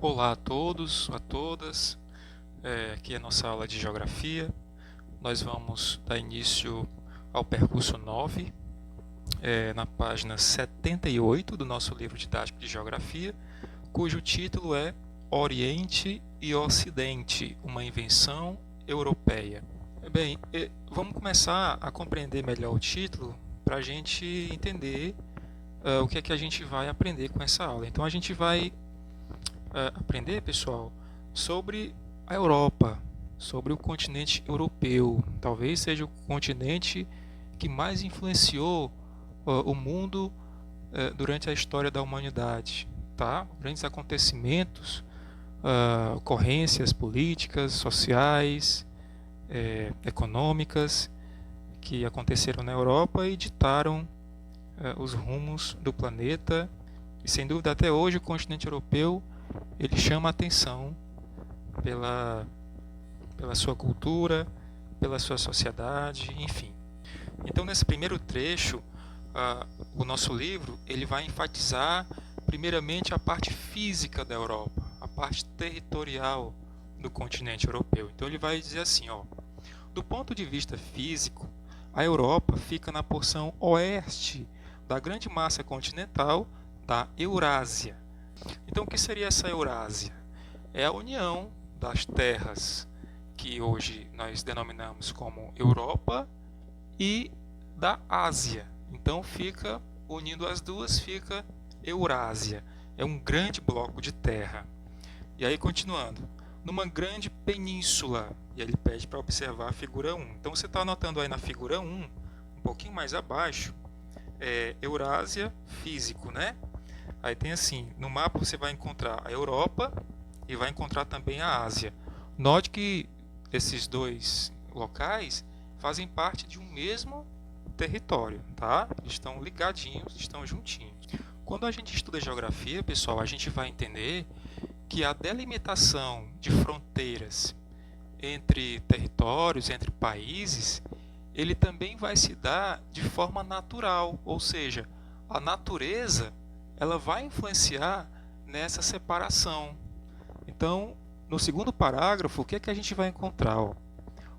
Olá a todos, a todas. Aqui é a nossa aula de Geografia. Nós vamos dar início ao percurso 9, na página 78 do nosso livro didático de Geografia, cujo título é Oriente e Ocidente, uma invenção europeia. Bem, vamos começar a compreender melhor o título para a gente entender o que é que a gente vai aprender com essa aula. Então a gente vai aprender, pessoal, sobre a Europa, sobre o continente europeu. Talvez seja o continente que mais influenciou o mundo durante a história da humanidade, tá? Grandes acontecimentos, ocorrências políticas, sociais, econômicas que aconteceram na Europa e ditaram os rumos do planeta. E sem dúvida até hoje o continente europeu ele chama a atenção pela sua cultura, pela sua sociedade, enfim. Então, nesse primeiro trecho, o nosso livro ele vai enfatizar, primeiramente, a parte física da Europa, a parte territorial do continente europeu. Então, ele vai dizer assim, do ponto de vista físico, a Europa fica na porção oeste da grande massa continental da Eurásia. Então, o que seria essa Eurásia? É a união das terras que hoje nós denominamos como Europa e da Ásia. Então, unindo as duas, fica Eurásia. É um grande bloco de terra. E aí, continuando, numa grande península. E ele pede para observar a figura 1. Então, você está anotando aí na figura 1, um pouquinho mais abaixo, Eurásia físico, né? Aí tem assim, no mapa você vai encontrar a Europa e vai encontrar também a Ásia. Note que esses dois locais fazem parte de um mesmo território, tá? Eles estão ligadinhos, estão juntinhos. Quando a gente estuda geografia, pessoal, a gente vai entender que a delimitação de fronteiras entre territórios, entre países, ele também vai se dar de forma natural, ou seja, a natureza ela vai influenciar nessa separação. Então, no segundo parágrafo, o que é que a gente vai encontrar?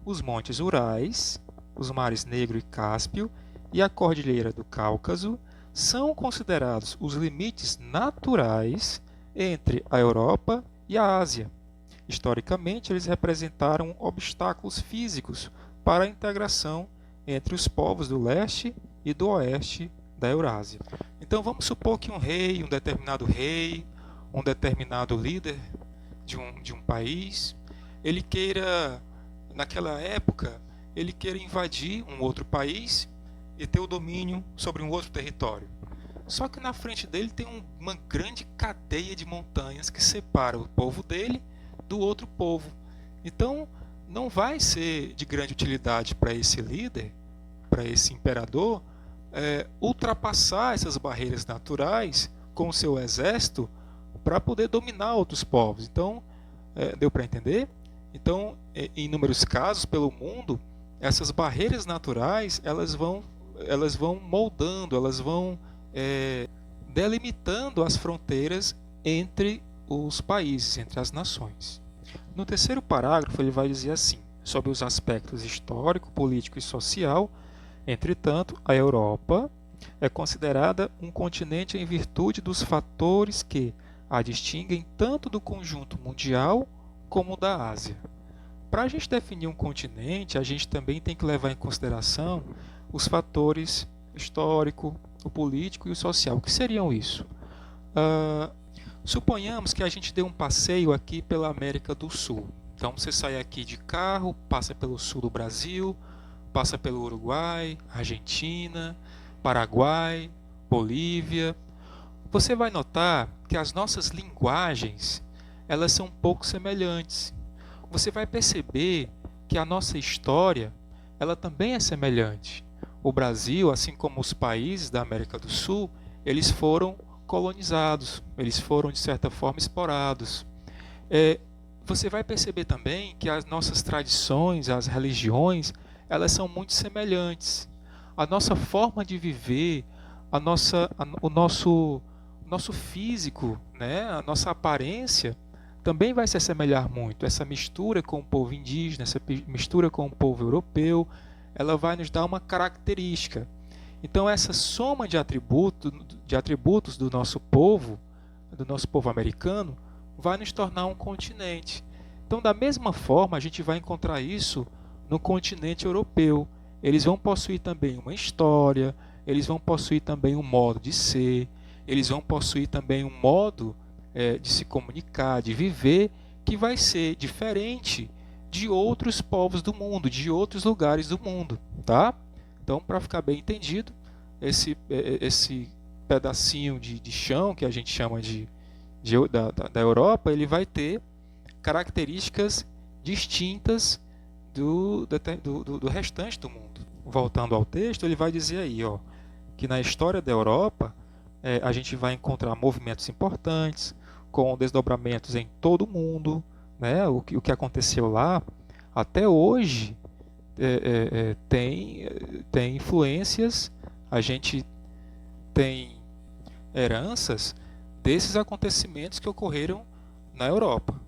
Os montes Urais, os mares Negro e Cáspio e a Cordilheira do Cáucaso são considerados os limites naturais entre a Europa e a Ásia. Historicamente, eles representaram obstáculos físicos para a integração entre os povos do leste e do oeste da Eurásia. Então vamos supor que um determinado rei, um determinado líder de um país, ele queira, naquela época, ele queira invadir um outro país e ter o domínio sobre um outro território. Só que na frente dele tem uma grande cadeia de montanhas que separa o povo dele do outro povo. Então não vai ser de grande utilidade para esse líder, para esse imperador, ultrapassar essas barreiras naturais com o seu exército para poder dominar outros povos. Então, deu para entender? Então, em inúmeros casos pelo mundo, essas barreiras naturais elas vão moldando, elas vão delimitando as fronteiras entre os países, entre as nações. No terceiro parágrafo ele vai dizer assim, sobre os aspectos histórico, político e social. Entretanto, a Europa é considerada um continente em virtude dos fatores que a distinguem tanto do conjunto mundial como da Ásia. Para a gente definir um continente, a gente também tem que levar em consideração os fatores histórico, o político e o social. O que seriam isso? Suponhamos que a gente dê um passeio aqui pela América do Sul. Então você sai aqui de carro, passa pelo sul do Brasil, passa pelo Uruguai, Argentina, Paraguai, Bolívia. Você vai notar que as nossas linguagens elas são um pouco semelhantes. Você vai perceber que a nossa história ela também é semelhante. O Brasil, assim como os países da América do Sul, eles foram colonizados, eles foram de certa forma explorados. Você vai perceber também que as nossas tradições, as religiões, elas são muito semelhantes. A nossa forma de viver, o nosso físico, né, a nossa aparência, também vai se assemelhar muito. Essa mistura com o povo indígena, essa mistura com o povo europeu, ela vai nos dar uma característica. Então essa soma de atributos do nosso povo americano, vai nos tornar um continente. Então, da mesma forma, a gente vai encontrar isso no continente europeu. Eles vão possuir também uma história, eles vão possuir também um modo de ser, eles vão possuir também um modo de se comunicar, de viver, que vai ser diferente de outros povos do mundo, de outros lugares do mundo, tá? Então, para ficar bem entendido, esse pedacinho de chão que a gente chama da Europa, ele vai ter características distintas do restante do mundo. Voltando ao texto, ele vai dizer aí, que na história da Europa a gente vai encontrar movimentos importantes, com desdobramentos em todo o mundo, né? O que aconteceu lá, até hoje, tem influências, a gente tem heranças desses acontecimentos que ocorreram na Europa,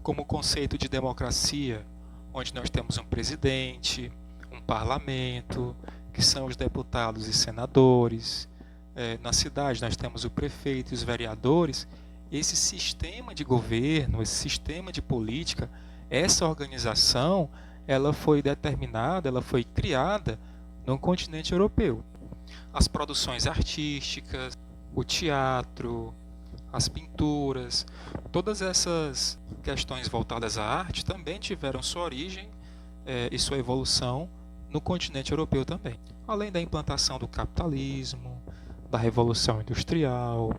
como o conceito de democracia, onde nós temos um presidente, um parlamento, que são os deputados e senadores. Na cidade nós temos o prefeito e os vereadores. Esse sistema de governo, esse sistema de política, essa organização, ela foi determinada, ela foi criada no continente europeu. As produções artísticas, o teatro, as pinturas, todas essas questões voltadas à arte também tiveram sua origem e sua evolução no continente europeu também. Além da implantação do capitalismo, da Revolução Industrial,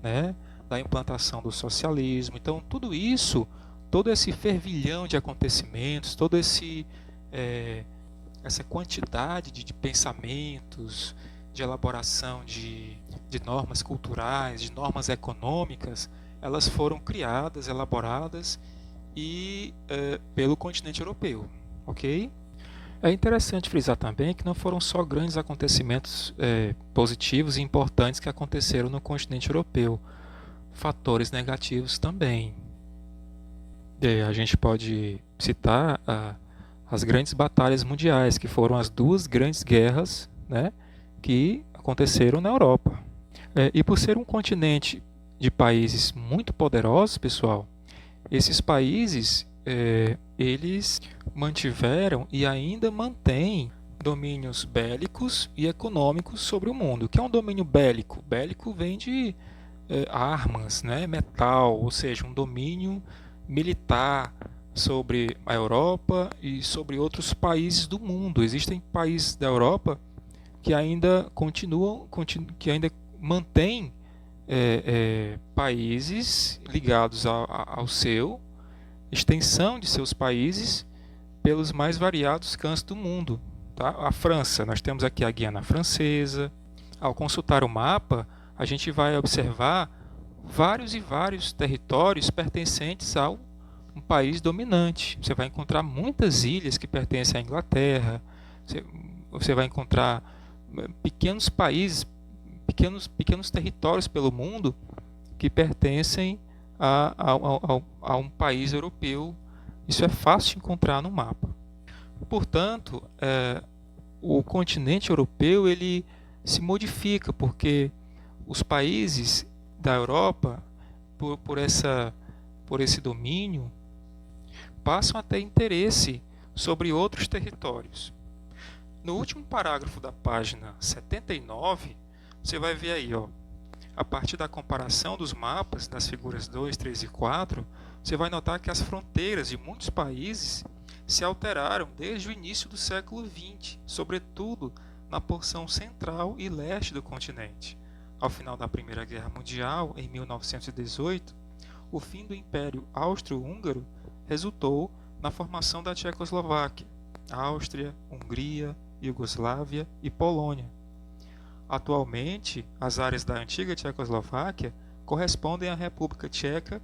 né, da implantação do socialismo. Então, tudo isso, todo esse fervilhão de acontecimentos, toda essa quantidade de pensamentos, de elaboração de normas culturais, de normas econômicas, elas foram criadas, elaboradas pelo continente europeu, ok? É interessante frisar também que não foram só grandes acontecimentos positivos e importantes que aconteceram no continente europeu, fatores negativos também. A gente pode citar as grandes batalhas mundiais, que foram as duas grandes guerras, né, que aconteceram na Europa. E por ser um continente de países muito poderosos, pessoal, esses países eles mantiveram e ainda mantêm domínios bélicos e econômicos sobre o mundo. O que é um domínio bélico? Bélico vem de armas, né, metal, ou seja, um domínio militar sobre a Europa e sobre outros países do mundo. Existem países da Europa que ainda que ainda mantêm países ligados ao seu extensão de seus países pelos mais variados cantos do mundo, tá? A França, nós temos aqui a Guiana Francesa. Ao consultar o mapa, a gente vai observar vários e vários territórios pertencentes a um país dominante. Você vai encontrar muitas ilhas que pertencem à Inglaterra. Você vai encontrar pequenos países, pequenos territórios pelo mundo que pertencem a um país europeu. Isso é fácil de encontrar no mapa. Portanto, o continente europeu ele se modifica porque os países da Europa, por esse domínio, passam a ter interesse sobre outros territórios. No último parágrafo da página 79, você vai ver aí, a partir da comparação dos mapas das figuras 2, 3 e 4, você vai notar que as fronteiras de muitos países se alteraram desde o início do século XX, sobretudo na porção central e leste do continente. Ao final da Primeira Guerra Mundial, em 1918, o fim do Império Austro-Húngaro resultou na formação da Tchecoslováquia, Áustria, Hungria, Iugoslávia e Polônia. Atualmente, as áreas da antiga Tchecoslováquia correspondem à República Tcheca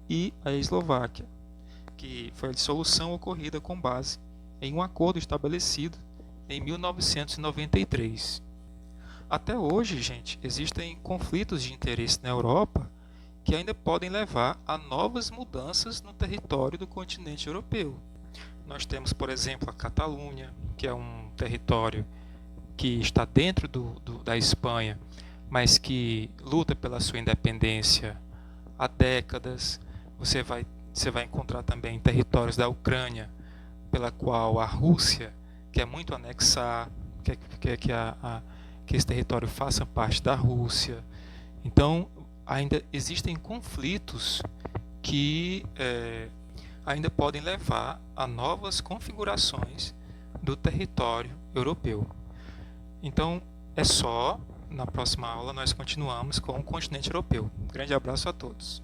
e à Eslováquia, que foi a dissolução ocorrida com base em um acordo estabelecido em 1993. Até hoje, gente, existem conflitos de interesse na Europa que ainda podem levar a novas mudanças no território do continente europeu. Nós temos, por exemplo, a Catalunha, que é um território que está dentro da Espanha, mas que luta pela sua independência há décadas. Você vai encontrar também territórios da Ucrânia, pela qual a Rússia quer muito anexar, quer que esse território faça parte da Rússia. Então, ainda existem conflitos que ainda podem levar a novas configurações do território europeu. Então, na próxima aula nós continuamos com o continente europeu. Um grande abraço a todos.